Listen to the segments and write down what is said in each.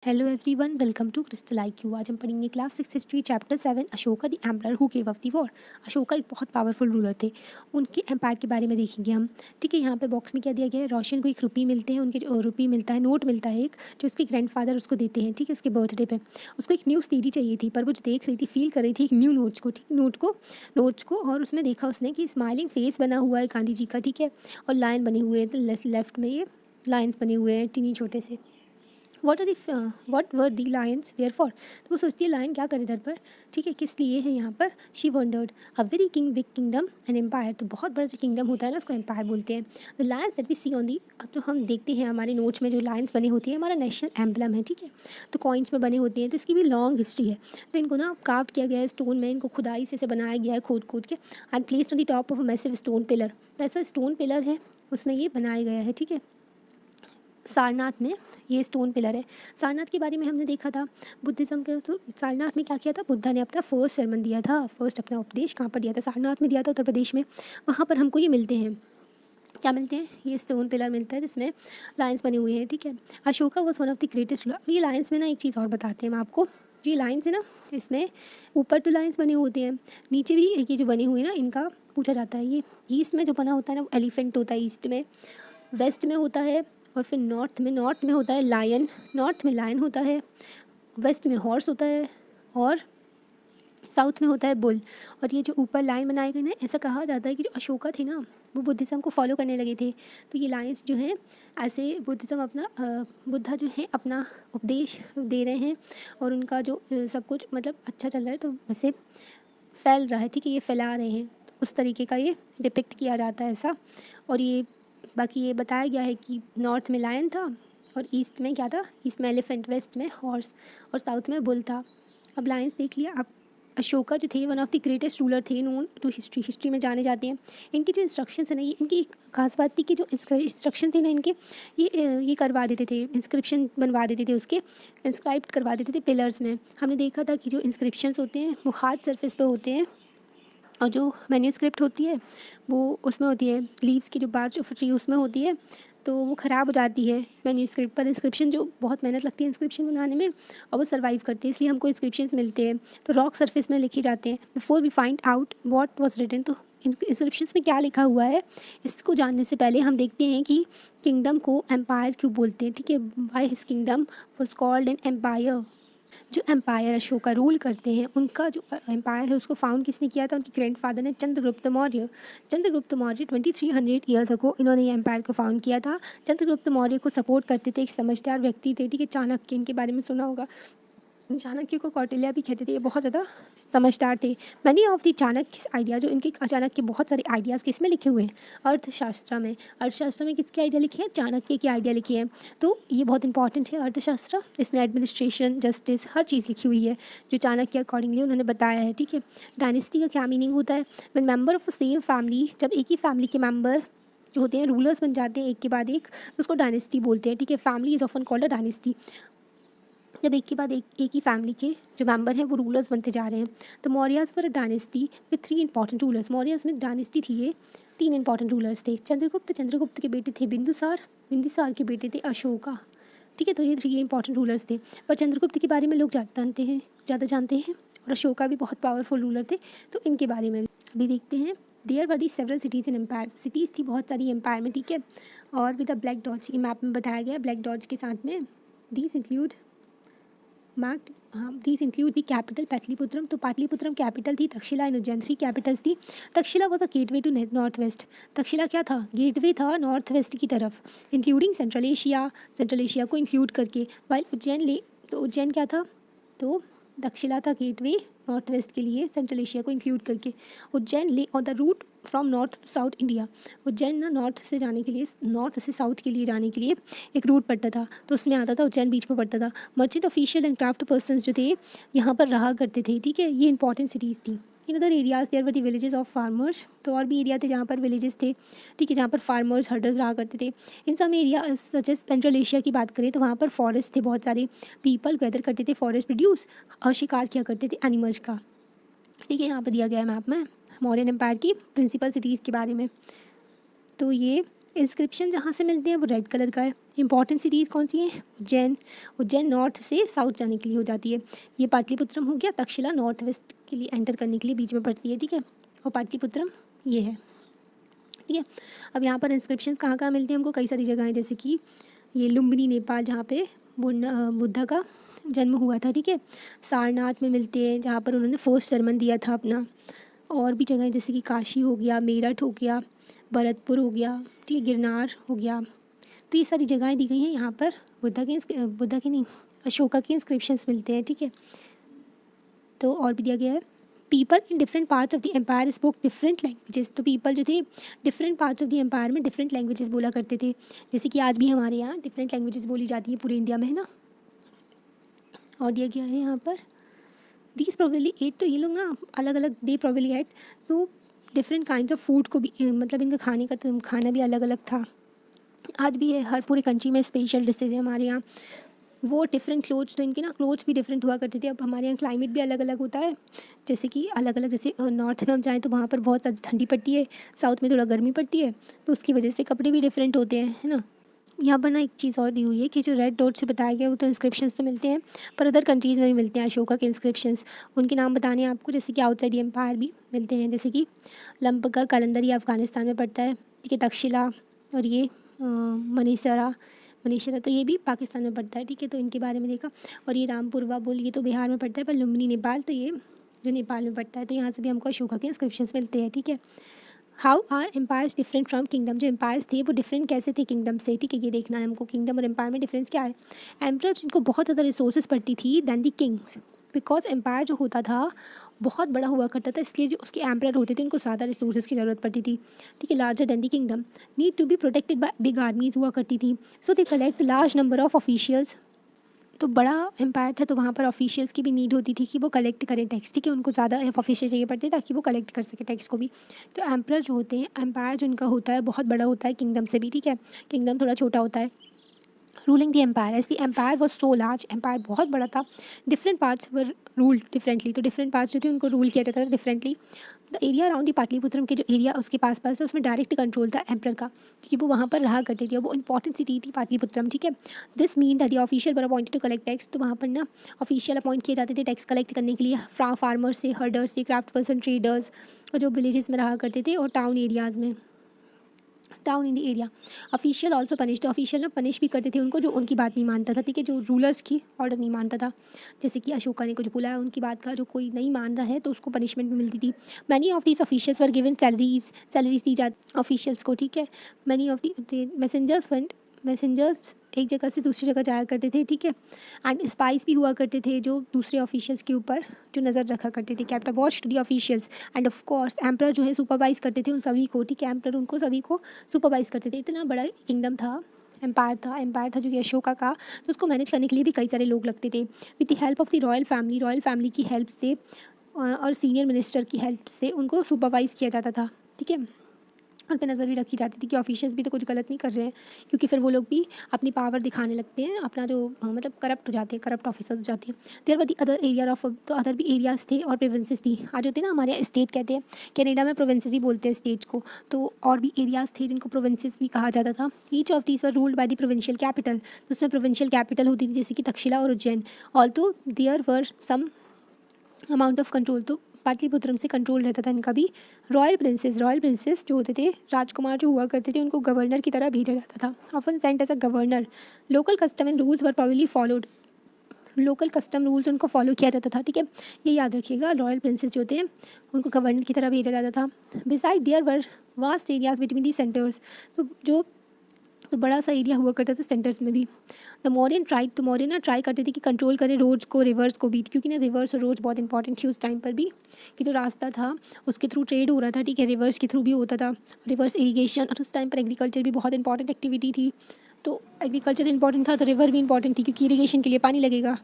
Hello everyone, welcome to Crystal IQ। आज हम पढ़ेंगे class 6 history chapter 7 Ashoka the emperor who gave up the war. Ashoka एक बहुत powerful ruler थे। उनके एम्पायर के बारे में देखेंगे हम। ठीक है, यहाँ पे बॉक्स में क्या दिया गया है, रोशन को एक रुपये मिलते हैं, उनके जो रुपये मिलता है, नोट मिलता है एक, जो उसके ग्रैंडफादर उसको देते हैं। ठीक है, उसके बर्थडे पे उसको एक न्यू सीडी चाहिए थी, पर वो जो देख रही थी, फील कर रही थी एक न्यू नोट्स को, ठीक नोट्स को और उसमें देखा उसने कि स्माइलिंग फेस बना हुआ है गांधी जी का। ठीक है, और लाइन बने हुए हैं लेफ्ट में, ये लाइन्स बने हुए हैं टीनी छोटे से। What were the lions there for. तो वो सोचती है लायन क्या करे इधर पर। ठीक है, किस लिए है यहाँ पर। She wondered a very big kingdom and empire. तो बहुत बड़ा जो किंगडम होता है ना, उसको एम्पायर बोलते हैं। The lions that we see on the, तो हम देखते हैं हमारे नोट्स में जो लायंस बनी होती है, हमारा नेशनल एम्बलम है। ठीक है, तो कॉइन्स में बने होते हैं, तो इसकी भी लॉन्ग हिस्ट्री है। तो इनको ना कार्व किया गया है स्टोन में, इनको खुदाई से बनाया गया है, खोद खोद के, and placed on the top of a massive stone pillar. तो ऐसा स्टोन पिलर है, उसमें ये बनाया गया है। ठीक है, सारनाथ में ये स्टोन पिलर है। सारनाथ के बारे में हमने देखा था बुद्धिज़्म के। तो सारनाथ में क्या किया था, बुद्धा ने अपना फर्स्ट sermon दिया था, फर्स्ट अपना उपदेश कहाँ पर दिया था, सारनाथ में दिया था, उत्तर प्रदेश में। वहाँ पर हमको ये मिलते हैं, क्या मिलते हैं, ये स्टोन पिलर मिलता है जिसमें लाइन्स बने हुए हैं। ठीक है, Ashoka was one of the greatest ruler. ये लाइन्स में ना एक चीज़ और बताते हैं हम आपको। ये लाइन्स है ना, इसमें ऊपर तो लाइन्स बने होते हैं, नीचे भी ये जो बने हुए हैं ना, इनका पूछा जाता है। ये ईस्ट में जो बना होता है ना, एलिफेंट होता है ईस्ट में, वेस्ट में होता है, और फिर नॉर्थ में होता है लायन, नॉर्थ में लायन होता है, वेस्ट में हॉर्स होता है, और साउथ में होता है बुल। और ये जो ऊपर लाइन बनाए गए ना, ऐसा कहा जाता है कि जो अशोका थे ना, वो बुद्धिज़्म को फॉलो करने लगे थे। तो ये लाइन्स जो हैं, ऐसे बुद्धिज़्म अपना बुद्धा जो है अपना उपदेश दे रहे हैं, और उनका जो सब कुछ मतलब अच्छा चल रहा है, तो वैसे फैल रहा है। ठीक है, ये फैला रहे हैं, तो उस तरीके का ये डिपिक्ट किया जाता है ऐसा। और ये बाकी ये बताया गया है कि नॉर्थ में लायन था, और ईस्ट में क्या था, ईस्ट में एलिफेंट, वेस्ट में हॉर्स, और साउथ में बुल था। अब लायंस देख लिया। अब अशोका जो थे, one of the greatest ruler थे, नोन टू हिस्ट्री में जाने जाते हैं। इनकी जो इंस्ट्रक्शंस है ना, ये इनकी एक खास बात थी कि जो इंस्ट्रक्शन थे ना इनके, ये करवा देते थे, इंस्क्रिप्शन बनवा देते थे, उसके इंस्क्राइब करवा देते थे पिलर्स में। हमने देखा था कि जो इंस्क्रिप्शंस होते हैं वो हार्ड सरफेस पे होते हैं, और जो मैन्यूस्क्रिप्ट होती है वो उसमें होती है, लीव्स की जो बार्च ऑफ ट्री उसमें होती है, तो वो ख़राब हो जाती है मैन्यूस्क्रिप्ट पर। इंस्क्रिप्शन जो बहुत मेहनत लगती है इंस्क्रिप्शन बनाने में, और वो सर्वाइव करते हैं, इसलिए हमको इंस्क्रिप्शंस मिलते हैं। तो रॉक सरफेस में लिखे जाते हैं। Before we find out what was written, तो इंस्क्रिप्शंस में क्या लिखा हुआ है, इसको जानने से पहले हम देखते हैं कि किंगडम को एम्पायर क्यों बोलते हैं। ठीक है, why his kingdom was called an empire. जो एम्पायर अशोका रूल करते हैं, उनका जो एम्पायर है उसको फाउंड किसने किया था, उनके ग्रैंडफादर ने, चंद्रगुप्त मौर्य। चंद्रगुप्त मौर्य 2300 ईयर्स अगो इन्होंने ये एम्पायर को फाउंड किया था। चंद्रगुप्त मौर्य को सपोर्ट करते थे एक समझदार व्यक्ति थे। ठीक है, चाणक्य, इनके बारे में सुना होगा। चाणक्य को कौटिल्य भी कहते थे, ये बहुत ज़्यादा समझदार थे। Many of the Chanakya idea, जो इनके अचानक के बहुत सारे आइडियाज़ किस में लिखे हुए हैं, अर्थशास्त्र में। अर्थशास्त्र में किसके आइडिया लिखे हैं, चाणक्य के आइडिया लिखे हैं। तो ये बहुत इंपॉर्टेंट है अर्थशास्त्र, इसमें एडमिनिस्ट्रेशन, जस्टिस, हर चीज़ लिखी हुई है जो चाणक्य अकॉर्डिंगली उन्होंने बताया है। ठीक है, डायनेस्टी का क्या मीनिंग होता है, when member of a same family, जब एक ही फैमिली के मेंबर जो होते हैं रूलर्स बन जाते हैं एक के बाद एक, तो उसको डायनेस्टी बोलते हैं। ठीक है, family is often called a dynasty, जब एक के बाद एक ही फैमिली के जो मेंबर हैं वो रूलर्स बनते जा रहे हैं। तो मौर्याज पर dynasty with 3 important rulers. Mauryas में डायनेस्टी थी, ये 3 इंपॉर्टेंट रूलर्स थे। चंद्रगुप्त के बेटे थे बिंदुसार के बेटे थे अशोका। ठीक है, तो ये 3 इंपॉर्टेंट रूलर्स थे। पर चंद्रगुप्त के बारे में लोग ज़्यादा जानते हैं, और अशोका भी बहुत पावरफुल रूलर थे, तो इनके बारे में अभी देखते हैं। There were the several cities in empire, cities थी बहुत सारी एम्पायर में। ठीक है, और विद द ब्लैक डॉट्स, ये मैप में बताया गया ब्लैक डॉट्स के साथ में। दीज इंक्लूड मार्क्ड, हाँ, these include the capital Pataliputram. तो पाटलिपुत्रम कैपिटल थी, तक्षशिला एंड उज्जैन 3 कैपिटल्स थी। Takshashila was the gateway to north west. Takshashila क्या था, गेटवे था नॉर्थ वेस्ट की तरफ, इंक्लूडिंग सेंट्रल एशिया को इंक्लूड करके। वाइल उज्जैन ले, तो उज्जैन क्या था, तो तक्षशिला था गेटवे नॉर्थ वेस्ट के लिए, सेंट्रल एशिया को इंक्लूड करके। Ujjain lay on the route from north to south India. Ujjain ना नॉर्थ से जाने के लिए, नॉर्थ से साउथ के लिए जाने के लिए एक रूट पड़ता था, तो उसमें आता था, उज्जैन बीच में पड़ता था। Merchant, official and craft persons जो थे यहाँ पर रहा करते थे। ठीक है, ये इंपॉर्टेंट सिटीज़ थी। In other areas there were the villages of farmers, तो और भी एरिया थे जहाँ पर विलेजेस थे। ठीक है, जहाँ पर फार्मर्स, हर्डर्स रहा करते थे। In some area such as Central Asia की बात करें तो वहाँ पर फॉरेस्ट थे, बहुत सारे पीपल गैदर करते थे, फॉरेस्ट प्रोड्यूस, और शिकार किया करते थे एनिमल्स का। ठीक है, यहाँ पर दिया गया है मैप में मौर्यन एम्पायर की प्रिंसिपल सिटीज़ के बारे में। तो ये इंस्क्रिप्शन जहाँ से मिलते हैं वो रेड कलर का है। इंपॉर्टेंट सिटीज़ कौन सी हैं? उज्जैन। उज्जैन नॉर्थ से साउथ जाने के लिए हो जाती है। ये पाटलिपुत्रम हो गया। तक्षशिला नॉर्थ वेस्ट के लिए एंटर करने के लिए बीच में पड़ती है, ठीक है। और पाटलिपुत्रम ये है, ठीक है। अब यहाँ पर इंस्क्रिप्शन कहाँ कहाँ मिलते हैं हमको? कई सारी जगह हैं, जैसे कि ये लुम्बिनी नेपाल जहाँ पे बुद्धा का जन्म हुआ था, ठीक है। सारनाथ में मिलते हैं जहाँ पर उन्होंने फर्स्ट सरमन दिया था अपना। और भी जगह जैसे कि काशी हो गया, मेरठ हो गया, भरतपुर हो गया, ठीक है, गिरनार हो गया। तो ये सारी जगहें दी गई हैं यहाँ पर बुद्धा के नहीं, अशोका के इंस्क्रिप्शंस मिलते हैं, ठीक है। तो और भी दिया गया है, people in different parts of the empire spoke different languages. तो पीपल जो थे different parts of the empire में डिफरेंट लैंग्वेजेस बोला करते थे, जैसे कि आज भी हमारे यहाँ डिफरेंट लैंग्वेजेस बोली जाती है पूरे इंडिया में, है ना। और दिया गया है यहाँ पर दीज प्रोबेबली एट, तो ये लोग ना अलग अलग दे प्रोबेबली एट तो डिफरेंट काइंड्स ऑफ फूड को भी, मतलब इनका खाने का खाना भी अलग अलग था। आज भी है, हर पूरे कंट्री में स्पेशल डिशेज है हमारे यहाँ। वो डिफरेंट क्लोथ्स, तो इनके ना क्लोथ्स भी डिफरेंट हुआ करते थे। अब हमारे यहाँ क्लाइमेट भी अलग अलग होता है, जैसे कि अलग अलग, जैसे नॉर्थ में हम जाएँ तो वहाँ पर बहुत ज़्यादा ठंडी पड़ती है, साउथ में थोड़ा गर्मी पड़ती है, तो उसकी वजह से कपड़े भी डिफरेंट होते हैं, है ना। यहाँ पर ना एक चीज़ और दी हुई है कि जो रेड डॉट से बताया गया वो तो इंस्क्रिप्शंस तो मिलते हैं, पर अदर कंट्रीज़ में भी मिलते हैं अशोका के इंस्क्रिप्शंस। उनके नाम बताने हैं आपको, जैसे कि आउटसाइड एम्पायर भी मिलते हैं, जैसे कि लंपका कलंदर, ये अफ़गानिस्तान में पड़ता है, ठीक है। तक्षशिला और ये मनेसरा तो ये भी पाकिस्तान में पड़ता है, ठीक है। तो इनके बारे में देखा। और ये रामपुरवा बुल, ये तो बिहार में पड़ता है, पर लुम्बिनी नेपाल, तो ये जो नेपाल में पड़ता है। तो यहाँ से भी हमको अशोका के इंस्क्रिप्शंस मिलते हैं, ठीक है। How are empires different from kingdom, जो एम्पायर्स थे वो डिफरेंट कैसे थे किंगडम से, ठीक है। ये देखना है हमको, किंगडम और एम्पायर में डिफरेंस क्या है। एम्परर जिनको बहुत ज़्यादा रिसोर्सेज पड़ती थी than the kings, because empire जो होता था बहुत बड़ा हुआ करता था, इसलिए जो उसके एम्परर होते थे उनको ज़्यादा रिसोर्सेज की ज़रूरत पड़ती थी, ठीक है। Larger than the kingdom, need to be protected by big armies हुआ करती थी, so they collect large number of officials. तो बड़ा एम्पायर था तो वहाँ पर ऑफिशियल्स की भी नीड होती थी कि वो कलेक्ट करें टैक्स, ठीक है। उनको ज़्यादा ऑफिशियल चाहिए पड़ते ताकि वो कलेक्ट कर सके टैक्स को भी। तो एम्परर जो होते हैं, एम्पायर जो उनका होता है बहुत बड़ा होता है किंगडम से भी, ठीक है। किंगडम थोड़ा छोटा होता है। Ruling the empire, as the empire was so large, empire बहुत बड़ा था। Different parts were ruled differently, तो डिफरेंट पार्ट्स जो थे उनको रूल किया जाता था differently. The area around the Pataliputram के जो एरिया उसके पास पास है उसमें डायरेक्ट कंट्रोल था एम्परर का, क्योंकि वो वहाँ पर रहा करते थे। वो इंपॉर्टेंट सिटी थी पाटलिपुत्रम, ठीक है। This mean that the official were appointed to collect tax, तो वहाँ पर ना ऑफिशियल अपॉइंट किए जाते थे टैक्स कलेक्ट करने के लिए, फार्मर्स से, हर्डर्स से, क्राफ्ट पर्सन, ट्रेडर्स, और जो विलेजेस में रहा करते थे और टाउन एरियाज़ में, town in the area. Official also punish, तो ऑफिशियल ना पनिश भी करते थे उनको जो उनकी बात नहीं मानता था, ठीक है। जो रूलर्स की ऑर्डर नहीं मानता था, जैसे कि अशोका ने कुछ बोला है उनकी बात का, जो कोई नहीं मान रहा है तो उसको पनिशमेंट भी मिलती थी। Many of these officials were given salaries दी जाती ऑफिशियल्स को, ठीक है। मैनी ऑफ द मैसेंजर्स एक जगह से दूसरी जगह जाया करते थे, ठीक है। एंड स्पाइस भी हुआ करते थे जो दूसरे ऑफिशियल्स के ऊपर जो नज़र रखा करते थे, kept watch to the officials. And of course emperor जो है सुपरवाइज़ करते थे उन सभी को, ठीक है। एम्परर उनको सभी को सुपरवाइज़ करते थे। इतना बड़ा किंगडम था, एम्पायर था जो कि अशोका का, तो उसको मैनेज करने के लिए भी कई सारे लोग लगते थे। With the help of the royal family की हेल्प से और सीनियर मिनिस्टर की हेल्प से उनको सुपरवाइज़ किया जाता था, ठीक है। उन पर नज़र भी रखी जाती थी कि ऑफिशियल्स भी तो कुछ गलत नहीं कर रहे हैं, क्योंकि फिर वो लोग भी अपनी पावर दिखाने लगते हैं, अपना जो मतलब करप्ट हो जाते हैं, करप्ट ऑफिसर हो जाते हैं। There were the other area of, तो अदर भी एरियाज़ थे और प्रोविंसेस थी। आज होते हैं ना हमारे यहाँ स्टेट कहते हैं, कनाडा में प्रोविंसेस ही बोलते हैं स्टेट को। तो और भी एरियाज़ थे जिनको प्रोविंसेस भी कहा जाता था। Each of these were ruled by the provincial capital, तो उसमें प्रोविंशियल कैपिटल होती थी जैसे कि तक्षशिला और Ujjain. Also there were some amount of control, तो पाटलिपुत्रम से कंट्रोल रहता था इनका भी। रॉयल प्रिंसेस जो होते थे, राजकुमार जो हुआ करते थे, उनको गवर्नर की तरह भेजा जाता था, often sent as a governor. Local custom and rules were probably followed, local custom rules उनको फॉलो किया जाता था, ठीक है। ये याद रखिएगा, रॉयल प्रिंसेस जो होते हैं उनको गवर्नर की तरह भेजा जाता था। Beside there were vast areas between the centres, तो बड़ा सा एरिया हुआ करता था सेंटर्स में भी। द मौर्यन ना ट्राई करते थे कि कंट्रोल करें रोड्स को, रिवर्स को भी, क्योंकि ना रिवर्स और रोड्स बहुत इंपॉर्टेंट थी उस टाइम पर भी, कि जो रास्ता था उसके थ्रू ट्रेड हो रहा था, ठीक है। रिवर्स के थ्रू भी होता था, रिवर्स इरीगेशन, और उस टाइम पर एग्रीकल्चर भी बहुत इंपॉर्टेंट एक्टिविटी थी। तो एग्रीकल्चर इंपॉर्टेंट था तो रिवर भी इंपॉर्टेंट थी, क्योंकि इरीगेशन के लिए पानी लगेगा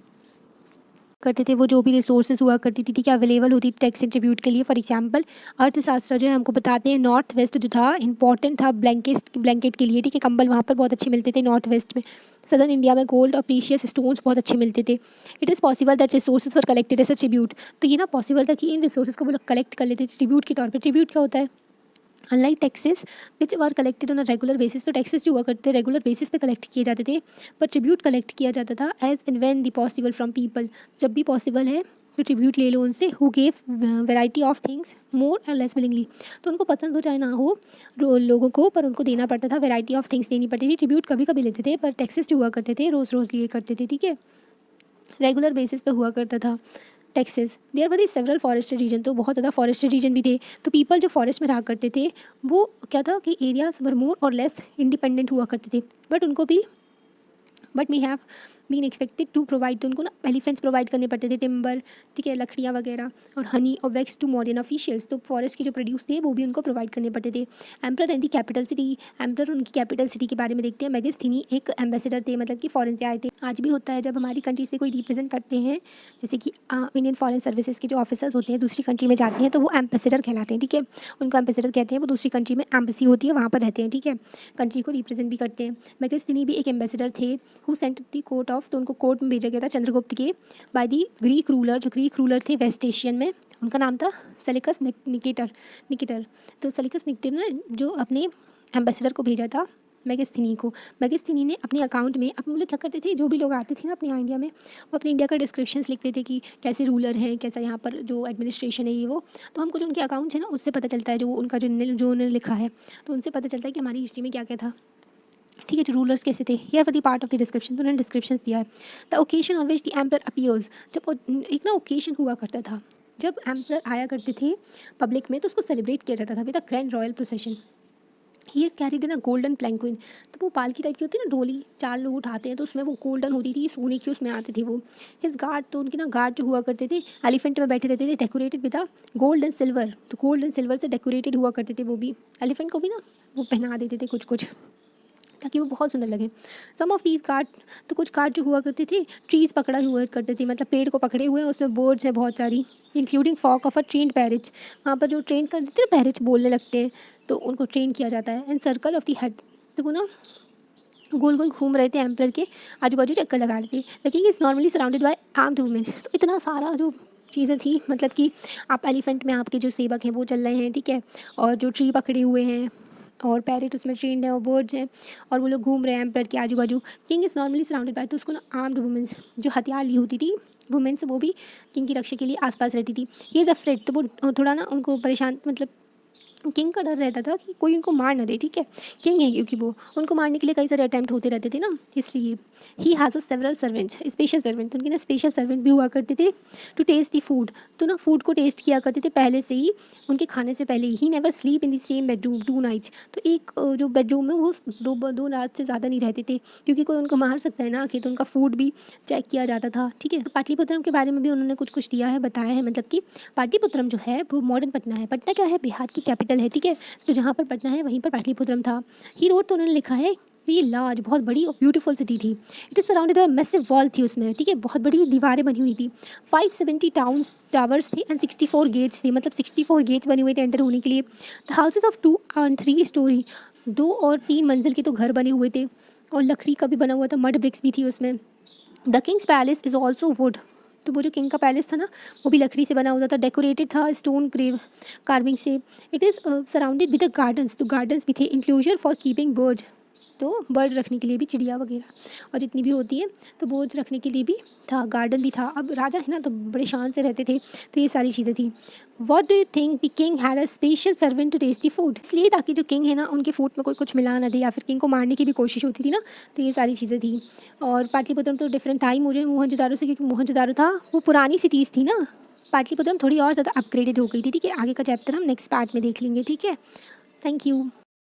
करते थे। वो जो भी रिसोर्सेज हुआ करती थी, ठीक है, अवेलेबल होती थी टैक्स एंड ट्रिब्यूट के लिए। फॉर एग्जांपल अर्थशास्त्र जो है हमको बताते हैं नॉर्थ वेस्ट जो था इंपॉर्टेंट था ब्लैंकेट के लिए, ठीक है। कंबल वहाँ पर बहुत अच्छे मिलते थे नॉर्थ वेस्ट में। सदर्न इंडिया में गोल्ड और प्रीशियस स्टोन्स बहुत अच्छे मिलते थे। It is possible that resources were collected as a tribute, तो ये ना पॉसिबल था कि इन रिसोर्सेज को वो लोग कलेक्ट कर लेते थे ट्रिब्यूट के तौर पर। ट्रिब्यूट क्या होता है? Unlike taxes which were collected on a regular basis, तो टैक्सेस जो हुआ करते रेगुलर बेसिस पे कलेक्ट किए जाते थे, पर ट्रिब्यूट कलेक्ट किया जाता था as and when the possible from people, जब भी पॉसिबल है तो ट्रिब्यूट ले लो उनसे, who gave variety of things more और लेस विलिंगली, तो उनको पसंद हो चाहे ना हो लोगों को, पर उनको देना पड़ता था, वेराइटी ऑफ थिंग्स देनी पड़ती थी। ट्रिब्यूट कभी कभी लेते थे, पर टैक्सेस जो हुआ करते थे रोज़ रोज़ लिए करते थे, ठीक है, रेगुलर बेसिस पे हुआ करता था taxes. There were the several forested region, तो बहुत ज़्यादा फॉरेस्टेड रीजन भी थे, तो पीपल जो फॉरेस्ट में रहा करते थे वो क्या था कि एरियाज वर मोर और लेस इंडिपेंडेंट हुआ करते थे, but we have been expected to provide, तो उनको ना एलिफेंट्स प्रोवाइड करने पड़ते थे, टिम्बर, ठीक है, लकड़ियाँ वगैरह, और हनी और वैक्स टू मॉरियन ऑफिशियल्स, तो फॉरेस्ट के जो प्रोड्यूस थे वो भी उनको प्रोवाइड करने पड़ते थे। Emperor and the capital city, emperor उनकी कैपिटल सिटी के बारे में देखते हैं। मेगास्थनीज एक एम्बेसडर थे, मतलब कि फॉरेन से आए थे। आज भी होता है जब हमारी कंट्री से कोई रिप्रेजेंट करते हैं, जैसे कि इंडियन फॉरेन सर्विसेज के जो ऑफिसर्स होते हैं दूसरी कंट्री में जाते हैं, तो वो एम्बेसडर कहलाते हैं, ठीक है, उनको एम्बेसडर कहते हैं। वो दूसरी कंट्री में एम्बेसी होती है, वहाँ पर रहते हैं, ठीक है, कंट्री को रिप्रेजेंट भी करते हैं। मेगास्थनी भी एक एम्बेसडर थे, who sent the court of, तो उनको कोर्ट में भेजा गया था चंद्रगुप्त के, बाय दी ग्रीक रूलर, जो ग्रीक रूलर थे वेस्ट एशियन में, उनका नाम था सेलिकस निकेटर। तो सेलिकस निकेटर ने जो अपने एम्बेसडर को भेजा था मेगास्थनी को, मेगास्थनी ने अपने अकाउंट में, अपने लोग क्या करते थे, जो भी लोग आते थे ना अपने इंडिया में, वो अपने इंडिया का डिस्क्रिप्शंस लिखते थे कि कैसे रूलर हैं, कैसा यहाँ पर जो एडमिनिस्ट्रेशन है ये वो, तो हमको जो उनके अकाउंट्स है ना उससे पता चलता है, जो उनका जो उन्होंने लिखा है, तो उनसे पता चलता है कि हमारी हिस्ट्री में क्या क्या था, ठीक है, जो रूलर्स कैसे थे। Here for the part of the description, तो उन्होंने डिस्क्रिप्शन दिया है। The occasion on which the emperor appears, जब एक ना ओकेशन हुआ करता था, जब एम्पर आया करते थे पब्लिक में, तो उसको सेलिब्रेट किया जाता था with a grand royal procession. He is carried in a golden palanquin, तो वो पालकी टाइप की होती है ना, डोली 4 लोग उठाते हैं, तो उसमें वो गोल्डन होती थी, सोने की उसमें आते थे वो। हिज गार्ड, तो उनके ना गार्ड जो हुआ करते थे एलिफेंट में बैठे रहते थे, decorated with a gold and silver, तो गोल्ड एंड सिल्वर से डेकोरेटेड हुआ करते थे वो भी। एलिफेंट को भी ना वो पहना देते थे कुछ कुछ, ताकि वो बहुत सुंदर लगे। सम ऑफ दीज कार्ड, तो कुछ कार्ड जो हुआ करते थे ट्रीज़ पकड़ा हुआ करते थे, मतलब पेड़ को पकड़े हुए हैं, उसमें बर्ड्स हैं बहुत सारी, including flock of a trained parrots, वहाँ पर जो ट्रेन कर देते हैं पैरेट्स बोलने लगते हैं, तो उनको ट्रेन किया जाता है। And circle of the head, तो वो ना गोल गोल घूम रहे थे एम्पर के आजू बाजू, चक्कर लगा रहे थे। The king is normally surrounded by armed women, तो इतना सारा जो चीज़ें थी, मतलब कि आप एलिफेंट में आपके जो सेवक हैं वो चल रहे हैं, ठीक है, और जो ट्री पकड़े हुए हैं और पैरेट उसमें ट्रेंड है और बर्ड्स हैं, और वो लोग घूम रहे हैं एम्पर के आजू बाजू। King is normally surrounded by, तो उसको ना आर्म्ड वुमेन्स, जो हथियार ली होती थी वुमेन्स, वो भी किंग की रक्षा के लिए आसपास रहती थी। ये इज़ अफ्रेड, तो वो थोड़ा ना उनको परेशान, मतलब किंग का डर रहता था कि कोई उनको मार ना दे, ठीक है, किंग है क्योंकि वो, उनको मारने के लिए कई सारे अटैम्प्ट होते रहते थे ना, इसलिए। He has a several servants, special servant, तो उनके ना स्पेशल सर्वेंट भी हुआ करते थे टू टेस्ट दी फूड, तो ना फूड को टेस्ट किया करते थे पहले से ही, उनके खाने से पहले ही। Never sleep in the same bedroom 2 nights, तो एक जो बेडरूम में वो दो रात से ज़्यादा नहीं रहते थे, क्योंकि कोई उनको मार सकता है ना आके, तो उनका फूड भी चेक किया जाता था, ठीक है। पाटलिपुत्रम के बारे में भी उन्होंने कुछ कुछ दिया है, बताया है, मतलब कि पाटलिपुत्रम जो है वो मॉडर्न पटना है। पटना क्या है, बिहार की कैपिटल है, ठीक है, तो जहाँ पर पटना है वहीं पर पाटलिपुत्रम था। ही रोड, तो उन्होंने लिखा है ये लार्ज, बहुत बड़ी और ब्यूटीफुल सिटी थी। It is surrounded by massive wall थी उसमें, ठीक है, बहुत बड़ी दीवारें बनी हुई थी। 570 टावर्स थे एंड 64 गेट्स थे, मतलब 64 गेट्स बने हुए थे एंटर होने के लिए। The houses of 2 and 3 story, 2 और 3 मंजिल के तो घर बने हुए थे, और लकड़ी का भी बना हुआ था, मड ब्रिक्स भी थी उसमें। The Kings palace is also would, तो वो जो किंग का पैलेस था ना वो भी लकड़ी से बना हुआ था, डेकोरेटेड था स्टोन ग्रेव कार्विंग से। It is surrounded with the gardens, तो गार्डन्स भी थे, इंक्लोजर फॉर कीपिंग बर्ड्स, तो बर्ड रखने के लिए भी, चिड़िया वगैरह और जितनी भी होती है, तो बर्ड्स रखने के लिए भी था, गार्डन भी था। अब राजा है ना तो बड़े शान से रहते थे, तो ये सारी चीज़ें थी। What do you think the king had a special servant to taste the food, इसलिए ताकि जो किंग है ना उनके फूड में कोई कुछ मिला ना दे, या फिर किंग को मारने की भी कोशिश होती थी ना, तो ये सारी चीज़ें थी। और पाटलिपुत्रम तो डिफरेंट था ही मुझे मोहनजोदारो से, क्योंकि मोहनजोदारो था वो पुरानी सिटीज़ थी ना, पाटलिपुत्रम थोड़ी और ज़्यादा अपग्रेडेड हो गई थी, ठीक है। आगे का चैप्टर हम नेक्स्ट पार्ट में देख लेंगे, ठीक है। Thank you.